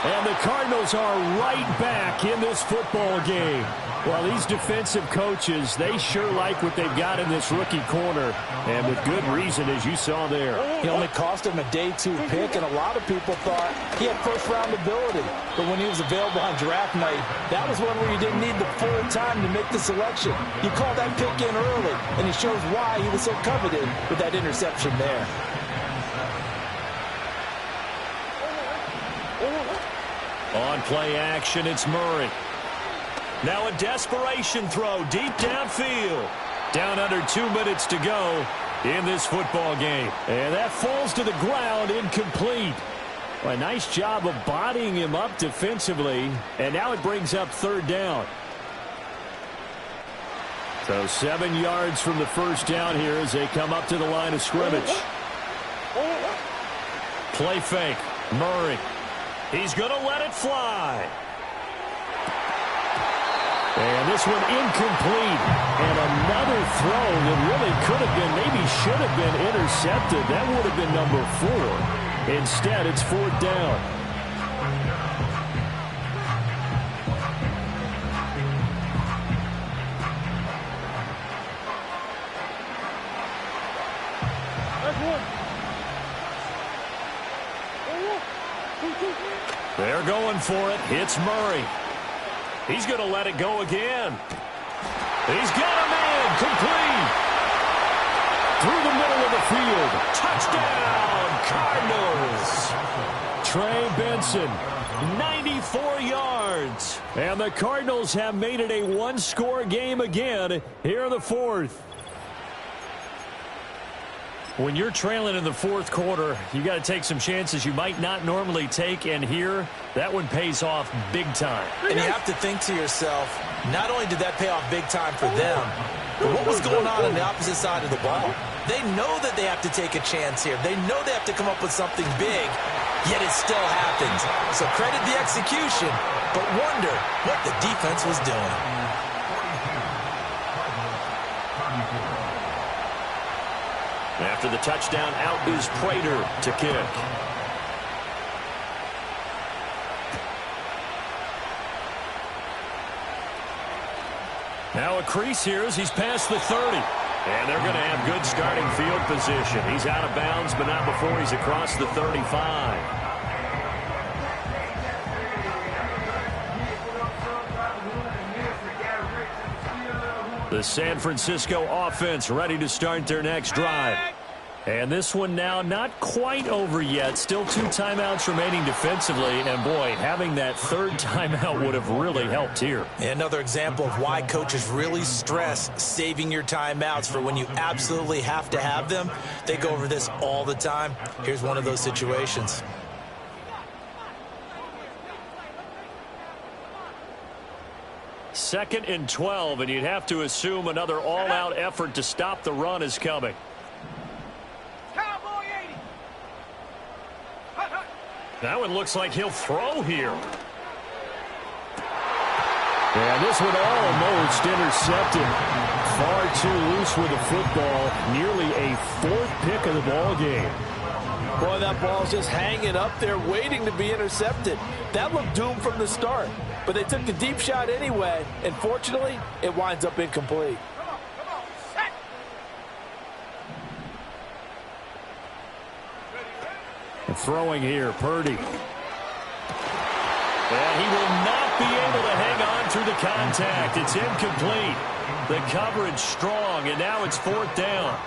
[SPEAKER 2] And the Cardinals are right back in this football game. Well, these defensive coaches, they sure like what they've got in this rookie corner. And with good reason, as you saw there.
[SPEAKER 3] He only cost him a day 2 pick, and a lot of people thought he had first-round ability. But when he was available on draft night, that was one where you didn't need the full time to make the selection. You called that pick in early, and it shows why he was so coveted with that interception there.
[SPEAKER 2] On play action, it's Murray. Now a desperation throw deep downfield. Down under 2 minutes to go in this football game. And that falls to the ground, incomplete. Well, a nice job of bodying him up defensively. And now it brings up 3rd down. So 7 yards from the 1st down here as they come up to the line of scrimmage. Play fake. Murray. He's going to let it fly. And this one incomplete. And another throw that really could have been, maybe should have been intercepted. That would have been number 4. Instead, it's 4th down. They're going for it. It's Murray. He's going to let it go again. He's got a man complete. Through the middle of the field. Touchdown, Cardinals. Trey Benson, 94 yards. And the Cardinals have made it a one-score game again here in the fourth. When you're trailing in the fourth quarter, you got to take some chances you might not normally take, and here, that one pays off big time.
[SPEAKER 3] And you have to think to yourself, not only did that pay off big time for them, but what was going on the opposite side of the ball? They know that they have to take a chance here. They know they have to come up with something big, yet it still happens. So credit the execution, but wonder what the defense was doing.
[SPEAKER 2] After the touchdown, out is Prater to kick. Now a crease here as he's past the 30. And they're going to have good starting field position. He's out of bounds, but not before he's across the 35. The San Francisco offense ready to start their next drive. And this one now not quite over yet. Still 2 timeouts remaining defensively. And, boy, having that third timeout would have really helped here.
[SPEAKER 3] Another example of why coaches really stress saving your timeouts for when you absolutely have to have them. They go over this all the time. Here's one of those situations.
[SPEAKER 2] Second and 12, and you'd have to assume another all-out effort to stop the run is coming.
[SPEAKER 5] Cowboy 80.
[SPEAKER 2] That one looks like he'll throw here. And this one almost intercepted. Far too loose with the football. Nearly a 4th pick of the ball game.
[SPEAKER 3] Boy, that ball's just hanging up there waiting to be intercepted. That looked doomed from the start. But they took the deep shot anyway, and fortunately, it winds up incomplete.
[SPEAKER 5] Come on, set.
[SPEAKER 2] And throwing here, Purdy. And he will not be able to hang on through the contact. It's incomplete. The coverage strong, and now it's 4th down.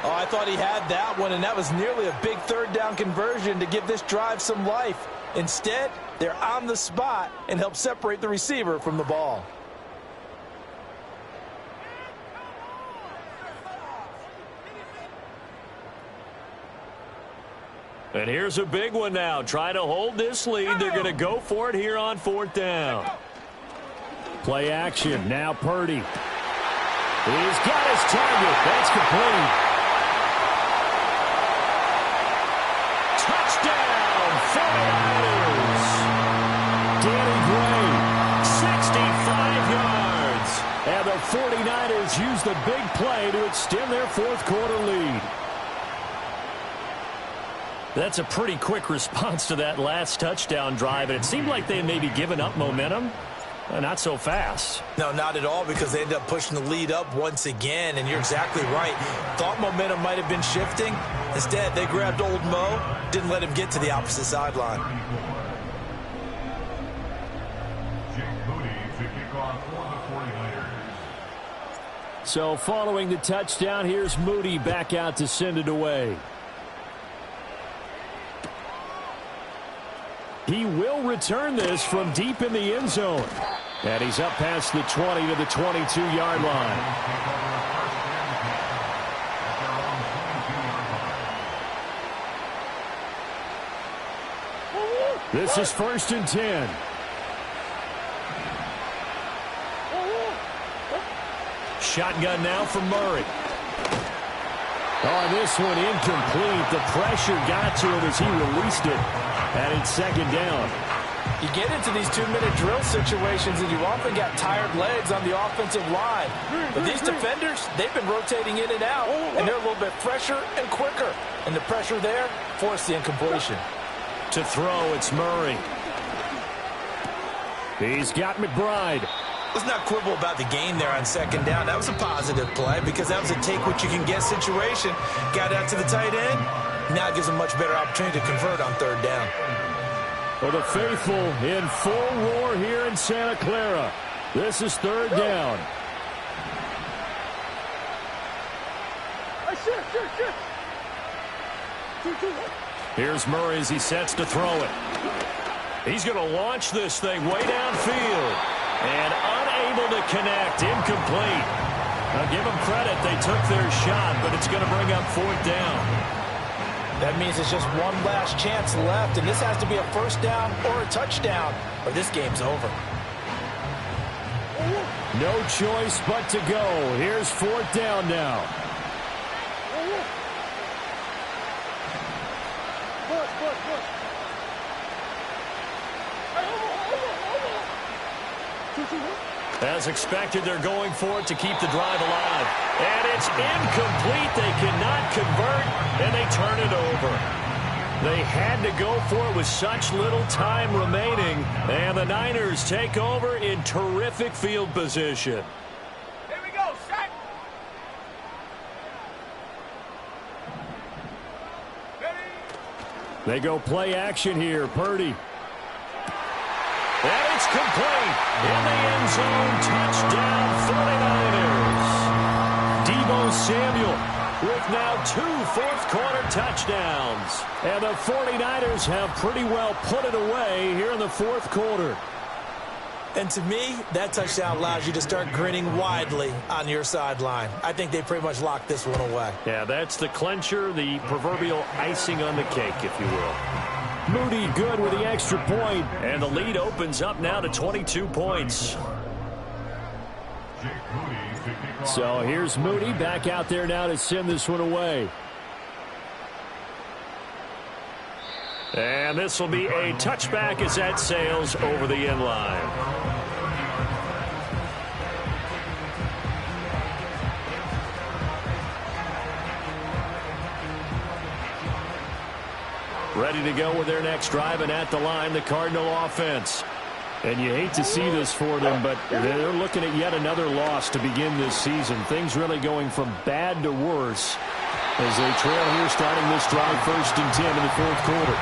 [SPEAKER 3] Oh, I thought he had that one, and that was nearly a big 3rd down conversion to give this drive some life. Instead, they're on the spot and help separate the receiver from the ball.
[SPEAKER 2] And here's a big one now. Trying to hold this lead. They're going to go for it here on 4th down. Play action. Now Purdy. He's got his target. That's complete. Touchdown, 49ers. Danny Gray, 65 yards. And the 49ers use the big play to extend their 4th quarter lead. That's a pretty quick response to that last touchdown drive, and it seemed like they had maybe given up momentum. Not so fast.
[SPEAKER 3] No, not at all, because they ended up pushing the lead up once again, and you're exactly right. Thought momentum might have been shifting. Instead, they grabbed old Mo, didn't let him get to the opposite sideline.
[SPEAKER 4] Jake Moody to kick off for the 49ers.
[SPEAKER 2] So following the touchdown, here's Moody back out to send it away. He will return this from deep in the end zone. And he's up past the 20 to the 22-yard line. This is 1st and 10. Shotgun now for Murray. On this one, incomplete. The pressure got to him as he released it. And it's 2nd down.
[SPEAKER 3] You get into these 2-minute drill situations, and you often got tired legs on the offensive line. But these defenders, they've been rotating in and out, and they're a little bit fresher and quicker. And the pressure there forced the incompletion.
[SPEAKER 2] To throw, it's Murray. He's got McBride.
[SPEAKER 3] Let's not quibble about the gain there on 2nd down. That was a positive play because that was a take-what-you-can-get situation. Got out to the tight end. Now it gives them a much better opportunity to convert on 3rd down.
[SPEAKER 2] Well, the faithful in full roar here in Santa Clara. This is 3rd down. Here's Murray as he sets to throw it. He's going to launch this thing way downfield. And unable to connect. Incomplete. Now give them credit. They took their shot, but it's going to bring up 4th down.
[SPEAKER 3] That means it's just one last chance left, and this has to be a first down or a touchdown, or this game's over.
[SPEAKER 2] No choice but to go. Here's 4th down now. As expected, they're going for it to keep the drive alive. And it's incomplete. They cannot convert, and they turn it over. They had to go for it with such little time remaining. And the Niners take over in terrific field position.
[SPEAKER 5] Here we go, set. Ready.
[SPEAKER 2] They go play action here. Purdy. And it's complete. In the end zone, touchdown 49ers. Deebo Samuel with now 2 fourth-quarter touchdowns. And the 49ers have pretty well put it away here in the 4th quarter.
[SPEAKER 3] And to me, that touchdown allows you to start grinning widely on your sideline. I think they pretty much locked this one away.
[SPEAKER 2] Yeah, that's the clincher, the proverbial icing on the cake, if you will. Moody good with the extra point. And the lead opens up now to 22 points. So here's Moody back out there now to send this one away. And this will be a touchback as that sails over the end line. Ready to go with their next drive, and at the line, the Cardinal offense. And you hate to see this for them, but they're looking at yet another loss to begin this season. Things really going from bad to worse as they trail here starting this drive 1st and 10 in the 4th quarter.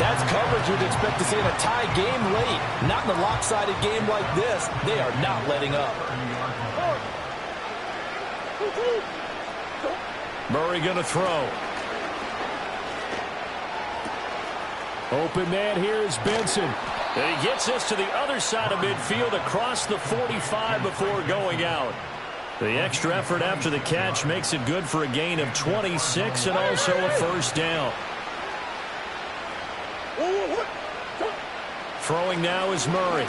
[SPEAKER 3] That's coverage you'd expect to see in a tie game late. Not in a lopsided game like this. They are not letting up.
[SPEAKER 2] Murray going to throw. Open man here is Benson. And he gets this to the other side of midfield across the 45 before going out. The extra effort after the catch makes it good for a gain of 26 and also a first down. Throwing now is Murray.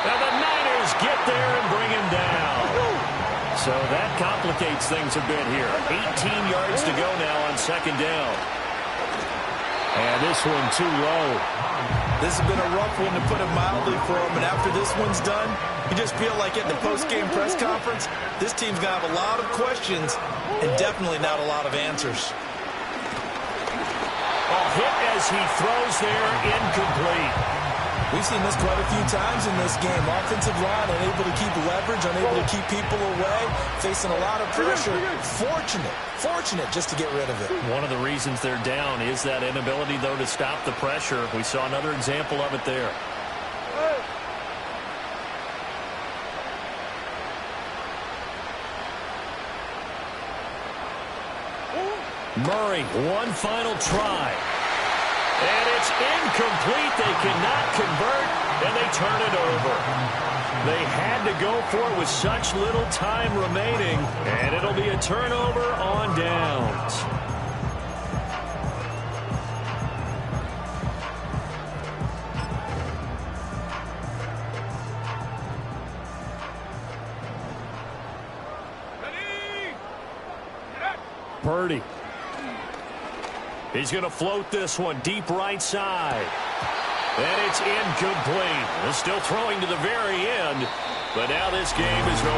[SPEAKER 2] And the Niners get there and bring him down. So that complicates things a bit here. 18 yards to go now on 2nd down. And this one too low.
[SPEAKER 3] This has been a rough one, to put it mildly, for him. And after this one's done, you just feel like at the post-game press conference, this team's going to have a lot of questions and definitely not a lot of answers.
[SPEAKER 2] A hit as he throws there, incomplete.
[SPEAKER 3] We've seen this quite a few times in this game. Offensive line unable to keep leverage, unable to keep people away, facing a lot of pressure. Fortunate just to get rid of it.
[SPEAKER 2] One of the reasons they're down is that inability, though, to stop the pressure. We saw another example of it there. Murray, one final try. And it's incomplete. They cannot convert, and they turn it over. They had to go for it with such little time remaining, and it'll be a turnover on downs. Purdy. He's going to float this one deep right side. And it's incomplete. They're still throwing to the very end. But now this game is over.